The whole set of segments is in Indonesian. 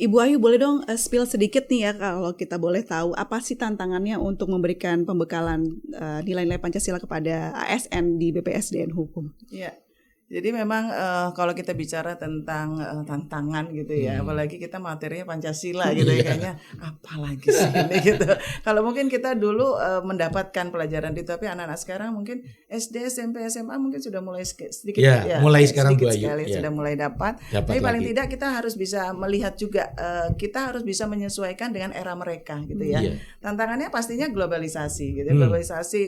Ibu Ayu boleh dong spill sedikit nih ya, kalau kita boleh tahu apa sih tantangannya untuk memberikan pembekalan nilai-nilai Pancasila kepada ASN di BPSDN Hukum? Ya. Jadi memang kalau kita bicara tentang tantangan gitu ya, apalagi kita materinya Pancasila gitu ya, kayaknya apalagi sih ini gitu. Kalau mungkin kita dulu mendapatkan pelajaran itu, tapi anak-anak sekarang mungkin SD, SMP, SMA mungkin sudah mulai sedikit mulai sekarang sedikit sekali sudah mulai dapat. Tapi paling lagi. tidak kita harus bisa melihat juga, kita harus bisa menyesuaikan dengan era mereka gitu ya. Tantangannya pastinya globalisasi gitu. Globalisasi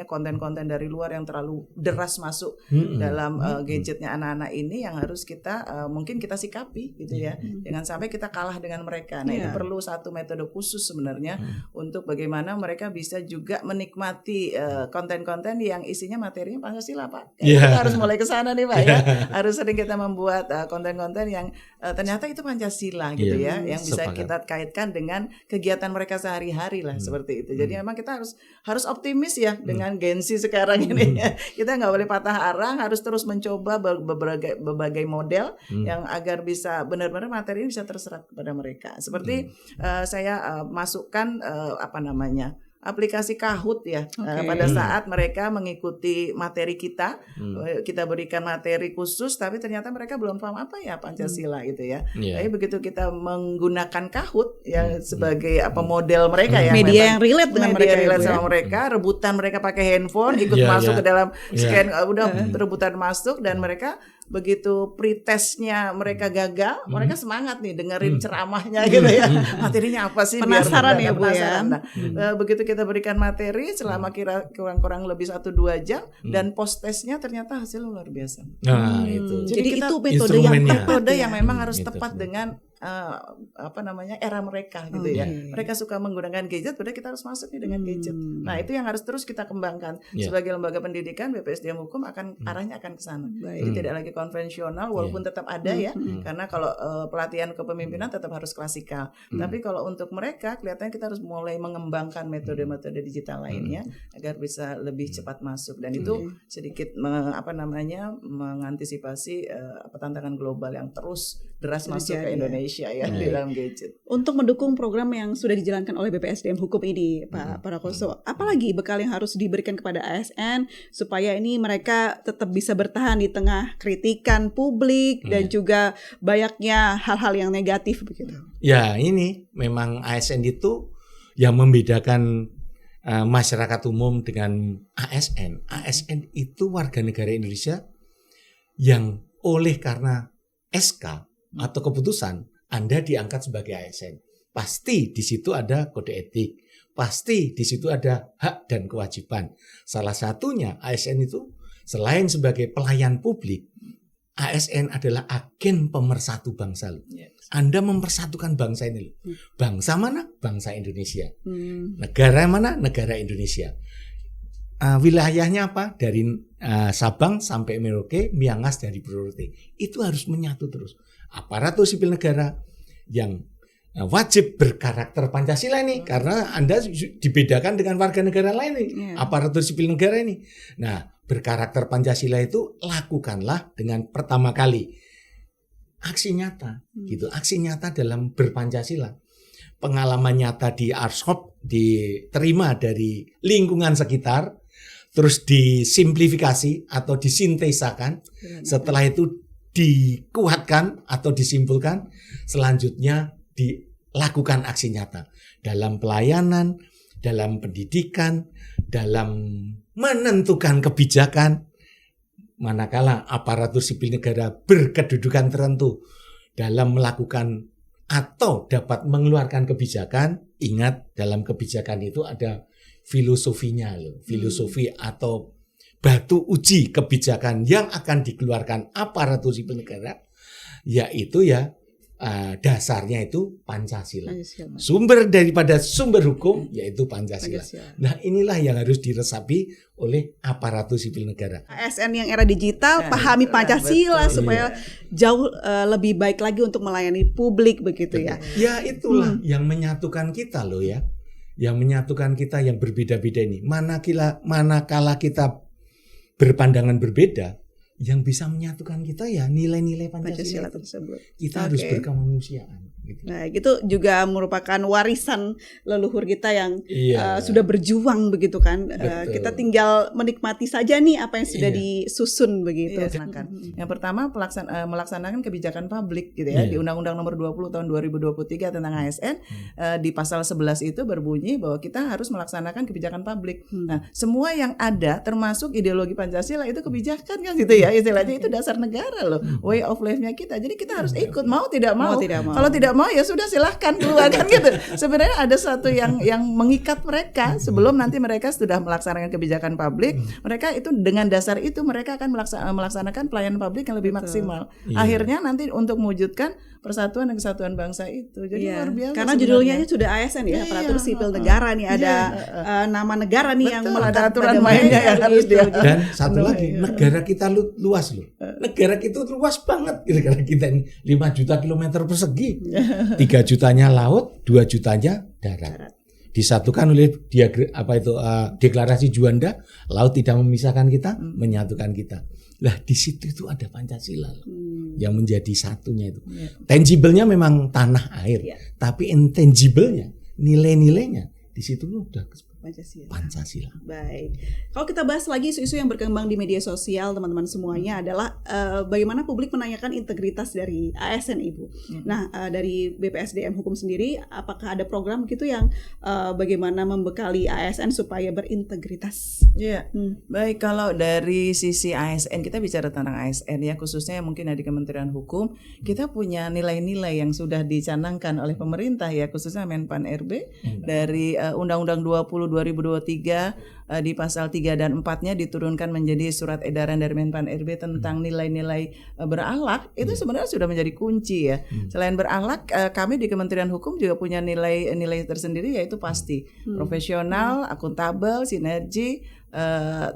konten-konten dari luar yang terlalu deras masuk dalam gadgetnya anak-anak ini yang harus kita mungkin kita sikapi gitu ya. Jangan sampai kita kalah dengan mereka. Nah, ini perlu satu metode khusus sebenarnya untuk bagaimana mereka bisa juga menikmati konten-konten yang isinya materinya Pancasila, Pak. Kita harus mulai ke sana nih, Pak ya. Harus sering kita membuat konten-konten yang ternyata itu Pancasila gitu ya, yang bisa kita kaitkan dengan kegiatan mereka sehari-hari lah seperti itu. Jadi memang kita harus optimis ya dengan Gen Z sekarang ini ya. Kita nggak boleh patah arang, harus terus mencoba berbagai model yang agar bisa benar-benar materi ini bisa terserap kepada mereka. Seperti saya masukkan aplikasi Kahoot ya. Pada saat mereka mengikuti materi kita berikan materi khusus, tapi ternyata mereka belum paham apa ya Pancasila gitu ya. Tapi begitu kita menggunakan Kahoot ya sebagai model mereka ya, media yang relate dengan mereka, sama mereka, rebutan mereka pakai handphone, ikut masuk ke dalam scan, udah rebutan masuk, dan mereka begitu pretestnya mereka gagal, mereka semangat nih dengerin ceramahnya gitu ya. Materinya apa sih? Penasaran ya Bu ya. Begitu kita berikan materi selama kurang lebih 1-2 jam dan post testnya ternyata hasilnya luar biasa. Nah, itu. Jadi itu metode yang memang harus tepat dengan era mereka gitu ya. Mereka suka menggunakan gadget, padahal kita harus masuk nih dengan gadget. Nah, itu yang harus terus kita kembangkan. Sebagai lembaga pendidikan, BPSDM Hukum arahnya akan ke sana. Jadi tidak lagi konvensional, walaupun tetap ada ya. Karena kalau pelatihan kepemimpinan tetap harus klasikal. Tapi kalau untuk mereka kelihatannya kita harus mulai mengembangkan metode-metode digital lainnya agar bisa lebih cepat masuk, dan itu sedikit mengantisipasi tantangan global yang terus deras masuk ke Indonesia ya di dalam gadget. Untuk mendukung program yang sudah dijalankan oleh BPSDM Hukum ini, Pak Prakoso, apalagi bekal yang harus diberikan kepada ASN supaya ini mereka tetap bisa bertahan di tengah kritikan publik dan juga banyaknya hal-hal yang negatif begitu? Ya, ini memang ASN itu yang membedakan masyarakat umum dengan ASN. ASN itu warga negara Indonesia yang oleh karena SK atau keputusan Anda diangkat sebagai ASN. Pasti di situ ada kode etik, pasti di situ ada hak dan kewajiban. Salah satunya ASN itu selain sebagai pelayan publik, ASN adalah agen pemersatu bangsa. Anda mempersatukan bangsa ini. Bangsa mana? Bangsa Indonesia. Negara mana? Negara Indonesia. Wilayahnya apa? Dari Sabang sampai Merauke, Miangas dari Purworejo. Itu harus menyatu terus. Aparatur sipil negara yang wajib berkarakter Pancasila ini, karena Anda dibedakan dengan warga negara lain nih, aparatur sipil negara ini. Nah, berkarakter Pancasila itu lakukanlah dengan pertama kali aksi nyata, gitu. Aksi nyata dalam berpancasila. Pengalaman nyata di Arshop diterima dari lingkungan sekitar, terus disimplifikasi atau disintesakan. Setelah itu dikuatkan atau disimpulkan, selanjutnya dilakukan aksi nyata dalam pelayanan, dalam pendidikan, dalam menentukan kebijakan. Manakala aparatur sipil negara berkedudukan tertentu dalam melakukan atau dapat mengeluarkan kebijakan, ingat dalam kebijakan itu ada filosofinya loh, filosofi atau batu uji kebijakan yang akan dikeluarkan aparatur sipil negara, yaitu dasarnya itu Pancasila. Sumber daripada sumber hukum yaitu Pancasila. Nah, inilah yang harus diresapi oleh aparatur sipil negara. ASN yang era digital pahami Pancasila supaya jauh lebih baik lagi untuk melayani publik begitu ya. Ya, itulah yang menyatukan kita loh ya. Yang menyatukan kita yang berbeda-beda ini. Manakala kita berpandangan berbeda, yang bisa menyatukan kita ya nilai-nilai Pancasila tersebut. Kita harus berkemanusiaan. Gitu. Nah, itu juga merupakan warisan leluhur kita yang sudah berjuang begitu kan. Kita tinggal menikmati saja nih apa yang sudah disusun begitu. Yang pertama melaksanakan kebijakan publik gitu ya. Di Undang-Undang Nomor 20 tahun 2023 tentang ASN di pasal 11 itu berbunyi bahwa kita harus melaksanakan kebijakan publik. Nah, semua yang ada termasuk ideologi Pancasila itu kebijakan kan gitu ya. Istilahnya itu dasar negara loh. Way of life-nya kita. Jadi kita harus ikut mau tidak mau. Kalau tidak mau ya sudah silahkan keluar kan gitu. Sebenarnya ada satu yang mengikat mereka sebelum nanti mereka sudah melaksanakan kebijakan publik, mereka itu dengan dasar itu mereka akan melaksanakan pelayanan publik yang lebih maksimal. Akhirnya nanti untuk mewujudkan persatuan dan kesatuan bangsa itu. Jadi luar biasa. Karena judulnya sudah ASN ya, aparatur sipil negara nih, ada nama negara nih yang melekat aturan mainnya yang harus dia. Dan satu lagi, negara kita luas loh. Negara kita luas banget. Negara kita ini 5 juta kilometer persegi. 3 jutanya laut, 2 jutanya darat. Disatukan oleh deklarasi Juanda, laut tidak memisahkan kita, menyatukan kita. Lah di situ itu ada Pancasila loh, yang menjadi satunya itu. Tangible-nya memang tanah air, tapi intangible-nya, nilai-nilainya di situ udah Pancasila. Baik. Kalau kita bahas lagi isu-isu yang berkembang di media sosial teman-teman semuanya adalah bagaimana publik menanyakan integritas dari ASN Ibu. Nah, dari BPSDM Hukum sendiri apakah ada program gitu yang bagaimana membekali ASN supaya berintegritas? Iya. Baik, kalau dari sisi ASN kita bicara tentang ASN ya, khususnya mungkin di Kementerian Hukum, kita punya nilai-nilai yang sudah dicanangkan oleh pemerintah ya, khususnya Menpan RB dari Undang-Undang 20 2023 di pasal 3 dan 4-nya diturunkan menjadi surat edaran dari Menpan RB tentang nilai-nilai berakhlak. Itu sebenarnya sudah menjadi kunci ya. Selain berakhlak, kami di Kementerian Hukum juga punya nilai-nilai tersendiri, yaitu pasti profesional, akuntabel, sinergi,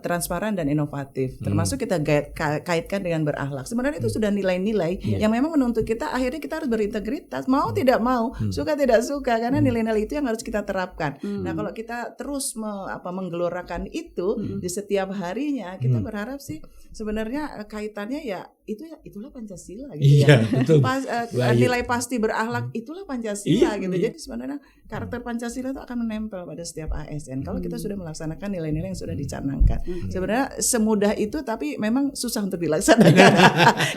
transparan dan inovatif. Termasuk kita kaitkan dengan berakhlak. Sebenarnya itu sudah nilai-nilai yang memang menuntut kita akhirnya kita harus berintegritas, mau tidak mau, suka tidak suka, karena nilai-nilai itu yang harus kita terapkan. Nah, kalau kita terus menggelorakan itu di setiap harinya, kita berharap sih sebenarnya kaitannya ya itulah Pancasila gitu ya. Betul. Nilai pasti berakhlak itulah Pancasila gitu. Jadi sebenarnya karakter Pancasila itu akan menempel pada setiap ASN kalau kita sudah melaksanakan nilai-nilai yang sudah dicanangkan. Sebenarnya semudah itu, tapi memang susah untuk dilaksanakan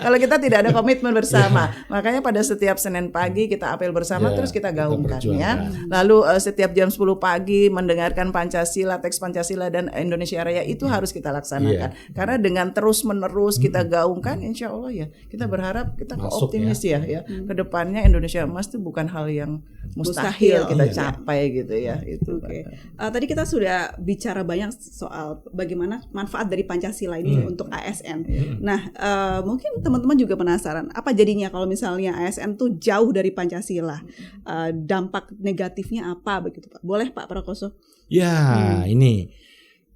kalau kita tidak ada komitmen bersama. Makanya pada setiap Senin pagi kita apel bersama, terus kita gaungkan ya. Lalu setiap jam 10 pagi mendengarkan Pancasila, teks Pancasila dan Indonesia Raya itu harus kita laksanakan. Karena dengan terus menerus kita gaungkan, insya Allah ya kita berharap, kita optimis ya ke depannya Indonesia Emas itu bukan hal yang mustahil kita capai gitu ya. Itu. Tadi kita sudah bicara banyak soal bagaimana manfaat dari Pancasila ini untuk ASN. Nah, mungkin teman-teman juga penasaran apa jadinya kalau misalnya ASN tuh jauh dari Pancasila, dampak negatifnya apa begitu Pak? Boleh Pak Prakoso? Ya, ini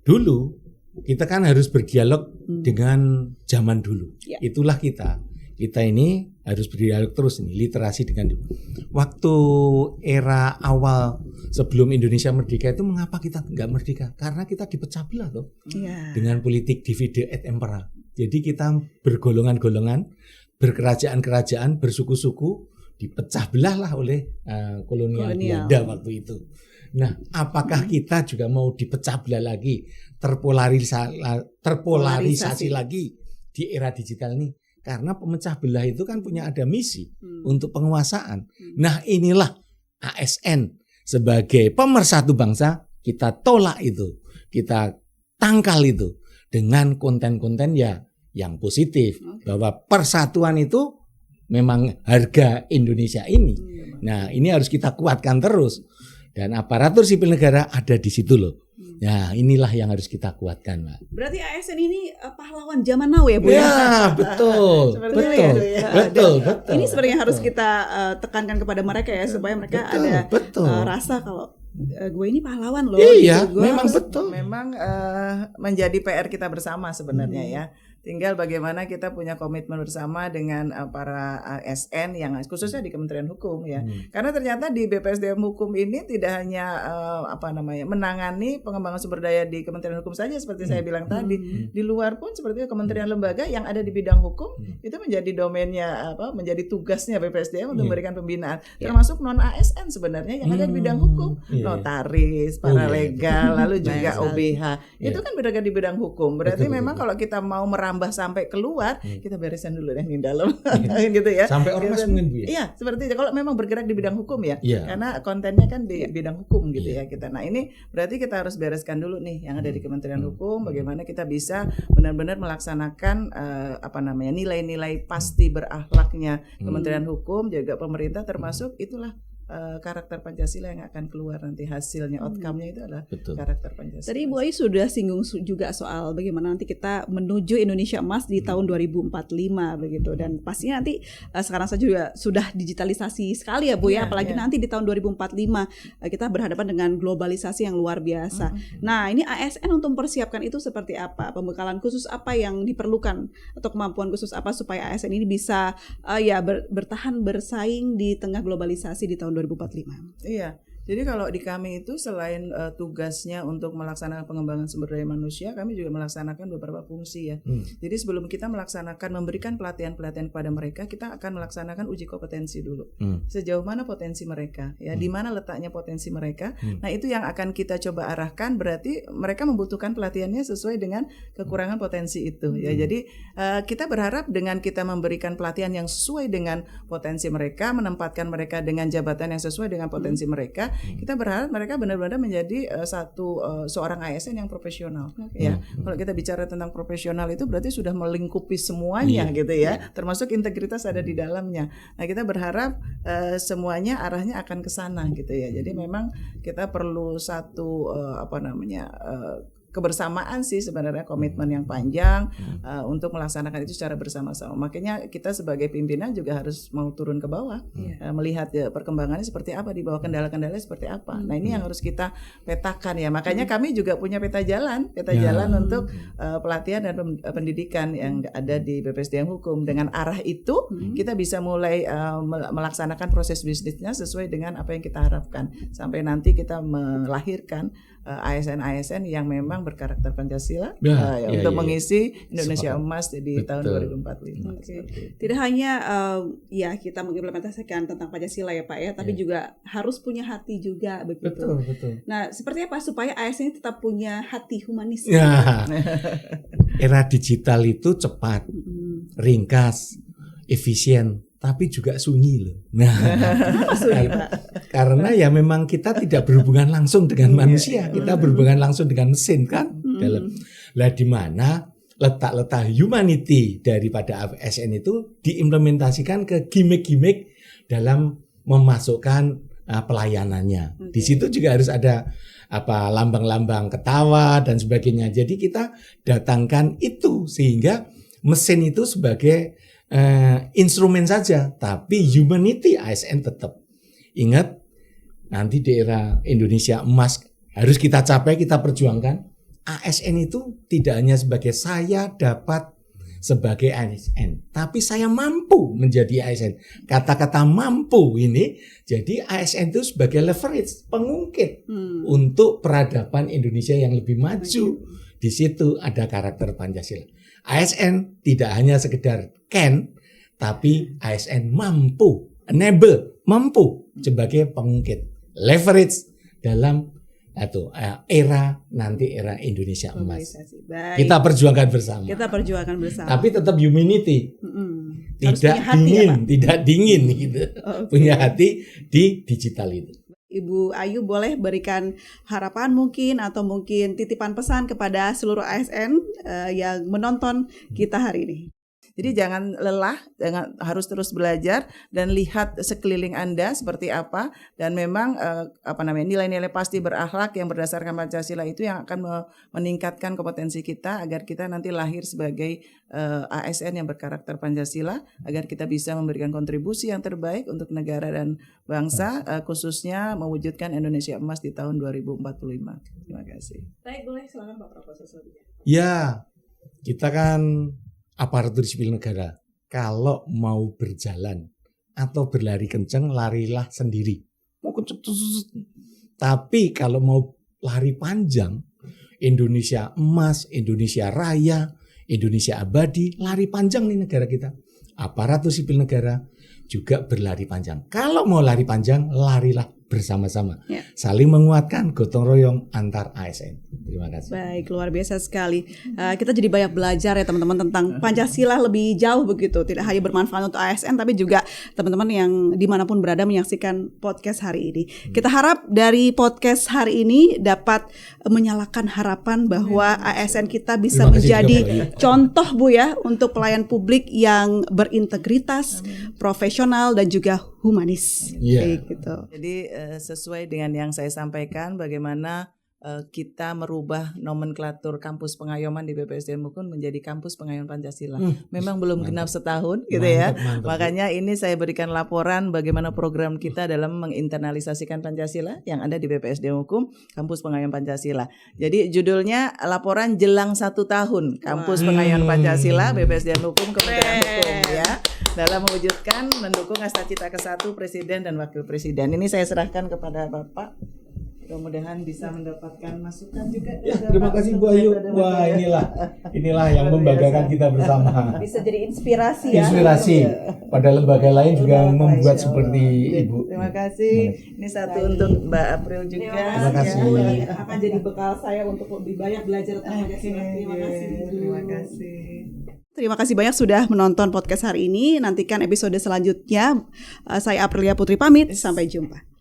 dulu kita kan harus berdialog dengan zaman dulu. Itulah kita. Kita ini harus berdialog terus nih, literasi dengan dulu. Waktu era awal sebelum Indonesia merdeka itu mengapa kita nggak merdeka? Karena kita dipecah belah tuh dengan politik divide et impera. Jadi kita bergolongan-golongan, berkerajaan-kerajaan, bersuku-suku, dipecah belah lah oleh kolonial Belanda waktu itu. Nah, apakah kita juga mau dipecah belah lagi, terpolarisasi lagi di era digital ini? Karena pemecah belah itu kan punya ada misi untuk penguasaan. Nah, inilah ASN sebagai pemersatu bangsa, kita tolak itu, kita tangkal itu dengan konten-konten yang positif, bahwa persatuan itu memang harga Indonesia ini. Nah, ini harus kita kuatkan terus. Dan aparatur sipil negara ada di situ loh. Nah, inilah yang harus kita kuatkan, Mbak. Berarti ASN ini pahlawan zaman now ya, Bu? Ya, betul. Betul. Ini sebenarnya harus kita tekankan kepada mereka ya, supaya mereka ada rasa kalau gue ini pahlawan loh. Iya, gitu. memang betul. Memang menjadi PR kita bersama sebenarnya ya. Tinggal bagaimana kita punya komitmen bersama dengan para ASN yang khususnya di Kementerian Hukum ya. Karena ternyata di BPSDM Hukum ini tidak hanya menangani pengembangan sumber daya di Kementerian Hukum saja seperti saya bilang tadi. Di luar pun seperti kementerian lembaga yang ada di bidang hukum itu menjadi domainnya menjadi tugasnya BPSDM untuk memberikan pembinaan. Termasuk non ASN sebenarnya yang ada di bidang hukum, notaris, paralegal, lalu juga OBH. Itu kan berada di bidang hukum. Berarti memang kalau kita mau merambah sampai keluar, kita beresin dulu deh di dalam, gitu ya. Sampai ormas mungkin Bu ya. Iya, seperti itu. Kalau memang bergerak di bidang hukum ya, karena kontennya kan di bidang hukum gitu ya kita. Nah ini berarti kita harus bereskan dulu nih yang ada di Kementerian Hukum, bagaimana kita bisa benar-benar melaksanakan nilai-nilai pasti berakhlaknya Kementerian Hukum, juga pemerintah termasuk itulah. Karakter Pancasila yang akan keluar nanti hasilnya, outcome-nya itu adalah karakter Pancasila. Tadi Bu Ayu sudah singgung juga soal bagaimana nanti kita menuju Indonesia Emas di tahun 2045 begitu, dan pastinya nanti sekarang saja juga sudah digitalisasi sekali ya Bu ya, apalagi nanti di tahun 2045 kita berhadapan dengan globalisasi yang luar biasa. Nah ini ASN untuk mempersiapkan itu seperti apa? Pembekalan khusus apa yang diperlukan atau kemampuan khusus apa supaya ASN ini bisa bertahan bersaing di tengah globalisasi di tahun 2045. Iya. Jadi kalau di kami itu selain tugasnya untuk melaksanakan pengembangan sumber daya manusia, kami juga melaksanakan beberapa fungsi ya. Jadi sebelum kita memberikan pelatihan-pelatihan kepada mereka, kita akan melaksanakan uji kompetensi dulu. Sejauh mana potensi mereka, ya, di mana letaknya potensi mereka. Nah itu yang akan kita coba arahkan. Berarti mereka membutuhkan pelatihannya sesuai dengan kekurangan potensi itu. Ya, jadi kita berharap dengan kita memberikan pelatihan yang sesuai dengan potensi mereka, menempatkan mereka dengan jabatan yang sesuai dengan potensi mereka. Kita berharap mereka benar-benar menjadi seorang ASN yang profesional. Ya, kalau kita bicara tentang profesional itu berarti sudah melingkupi semuanya gitu ya, termasuk integritas ada di dalamnya. Nah, kita berharap semuanya arahnya akan ke sana gitu ya. Jadi memang kita perlu satu kebersamaan sih sebenarnya, komitmen yang panjang untuk melaksanakan itu secara bersama-sama. Makanya kita sebagai pimpinan juga harus mau turun ke bawah, melihat perkembangannya seperti apa, di bawah kendala-kendala seperti apa. Nah ini yang harus kita petakan ya. Makanya kami juga punya peta jalan untuk pelatihan dan pendidikan yang ada di BPSDM Hukum. Dengan arah itu kita bisa mulai melaksanakan proses bisnisnya sesuai dengan apa yang kita harapkan. Sampai nanti kita melahirkan ASN-ASN yang memang berkarakter Pancasila untuk mengisi Indonesia Emas di tahun 2045. Tidak hanya kita mengimplementasikan tentang Pancasila ya Pak ya, tapi juga harus punya hati juga begitu. Betul. Nah, seperti apa supaya ASN ini tetap punya hati humanis? Era digital itu cepat, ringkas, efisien, tapi juga sunyi loh. Nah, karena ya memang kita tidak berhubungan langsung dengan manusia, kita berhubungan langsung dengan mesin kan. Lah di mana letak-letak humanity daripada ASN itu diimplementasikan ke gimmick-gimmick dalam memasukkan pelayanannya. Di situ juga harus ada lambang-lambang ketawa dan sebagainya. Jadi kita datangkan itu sehingga mesin itu sebagai instrumen saja, tapi humanity ASN tetap. Ingat, nanti di era Indonesia Emas harus kita capai, kita perjuangkan. ASN itu tidak hanya sebagai saya dapat sebagai ASN, tapi saya mampu menjadi ASN. Kata-kata mampu ini, jadi ASN itu sebagai leverage, pengungkit untuk peradaban Indonesia yang lebih maju. Di situ ada karakter Pancasila. ASN tidak hanya sekedar tapi ASN mampu, enable, mampu sebagai pengungkit, leverage dalam era Indonesia Emas. Baik. Kita perjuangkan bersama. Tapi tetap humanity. Tidak dingin gitu. Punya hati di digital itu. Ibu Ayu boleh berikan harapan mungkin atau mungkin titipan pesan kepada seluruh ASN yang menonton kita hari ini. Jadi jangan lelah, harus terus belajar dan lihat sekeliling Anda seperti apa, dan memang nilai-nilai pasti berakhlak yang berdasarkan Pancasila itu yang akan meningkatkan kompetensi kita agar kita nanti lahir sebagai ASN yang berkarakter Pancasila, agar kita bisa memberikan kontribusi yang terbaik untuk negara dan bangsa, khususnya mewujudkan Indonesia Emas di tahun 2045. Terima kasih. Baik, boleh silakan Pak Profesor. Ya, kita kan aparatur sipil negara kalau mau berjalan atau berlari kencang, larilah sendiri. Mau kencang, tapi kalau mau lari panjang, Indonesia emas, Indonesia raya, Indonesia abadi, lari panjang nih negara kita. Aparatur sipil negara juga berlari panjang. Kalau mau lari panjang, larilah bersama-sama. Ya. Saling menguatkan, gotong royong antar ASN. Terima kasih. Baik, luar biasa sekali. Kita jadi banyak belajar ya teman-teman tentang Pancasila lebih jauh begitu. Tidak hanya bermanfaat untuk ASN, tapi juga teman-teman yang dimanapun berada menyaksikan podcast hari ini. Kita harap dari podcast hari ini dapat menyalakan harapan bahwa ASN kita bisa menjadi contoh Bu ya untuk pelayan publik yang berintegritas, profesional dan juga humanis. Gitu. Jadi sesuai dengan yang saya sampaikan, bagaimana kita merubah nomenklatur kampus pengayoman di BPSDM Hukum menjadi kampus pengayoman Pancasila. Memang belum genap setahun gitu ya. Makanya ini saya berikan laporan bagaimana program kita dalam menginternalisasikan Pancasila yang ada di BPSDM Hukum, kampus pengayoman Pancasila. Jadi judulnya laporan jelang 1 tahun kampus pengayoman Pancasila BPSDM Hukum Kementerian Hukum ya. Dalam mewujudkan mendukung Astacita ke-1 Presiden dan Wakil Presiden. Ini saya serahkan kepada Bapak. Mudah-mudahan bisa mendapatkan masukan juga. Ya, terima kasih Bu Ayu. Wah, inilah yang membanggakan kita bersama. Bisa jadi inspirasi ya. Inspirasi. Pada lembaga lain juga membuat seperti Ibu. Terima kasih. Ini satu untuk Mbak April juga. Terima kasih. Akan jadi bekal saya untuk lebih banyak belajar tentang Pancasila. Terima kasih. Terima kasih. Terima kasih banyak sudah menonton podcast hari ini. Nantikan episode selanjutnya. Saya Aprilia Putri pamit. Sampai jumpa.